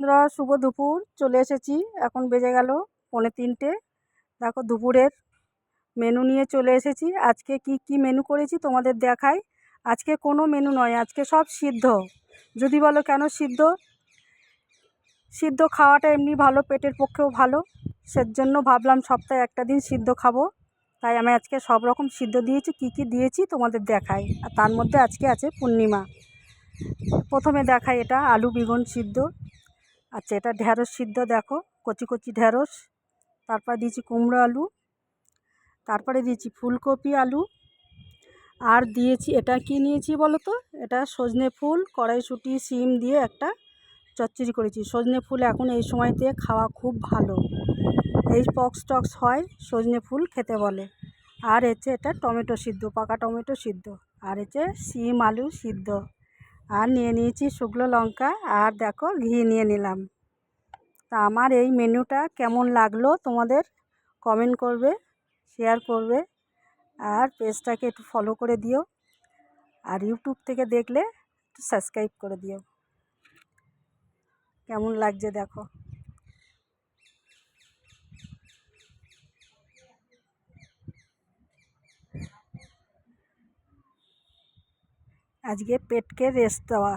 বন্ধুরা, শুভ দুপুর। চলে এসেছি, এখন বেজে গেল 2:45। দেখো দুপুরের মেনু নিয়ে চলে এসেছি। আজকে কি কি মেনু করেছি তোমাদের দেখাই। আজকে কোনো মেনু নয়, আজকে সব সিদ্ধ। যদি বলো কেন সিদ্ধ, সিদ্ধ খাওয়াটা এমনি ভালো, পেটের পক্ষেও ভালো। সেজন্য ভাবলাম সপ্তাহে একটা দিন সিদ্ধ খাবো। তাই আমি আজকে সব রকম সিদ্ধ দিয়েছি। কি কি দিয়েছি তোমাদের দেখাই। আর তার মধ্যে আজকে আছে পূর্ণিমা। প্রথমে দেখাই, এটা আলু বেগুন সিদ্ধ। আচ্ছা, এটা ঢ্যাঁড়স সিদ্ধ, দেখো কচি কচি ঢ্যাঁড়স। তারপর দিয়েছি কুমড়ো আলু, তারপরে দিয়েছি ফুলকপি আলু, আর দিয়েছি এটা কি নিয়েছি বলো তো, এটা সজনে ফুল, কড়াইশুঁটি, শিম দিয়ে একটা চচ্চড়ি করেছি। সজনে ফুল এখন এই সময়তে খাওয়া খুব ভালো, এই পক্স টক্স হয়, সজনে ফুল খেতে বলে। আর হচ্ছে এটা টমেটো সিদ্ধ, পাকা টমেটো সিদ্ধ, আর হচ্ছে শিম আলু সিদ্ধ। আর নিয়ে নিয়েছি শুকনো লঙ্কা, আর দেখো ঘি নিয়ে নিলাম। তা আমার এই মেনুটা কেমন লাগলো তোমাদের কমেন্ট করবে, শেয়ার করবে, আর পেজটাকে একটু ফলো করে দিও। আর ইউটিউব থেকে দেখলে একটু সাবস্ক্রাইব করে দিও। কেমন লাগছে দেখো। আজকে পেটকে রেস্ট দেওয়া।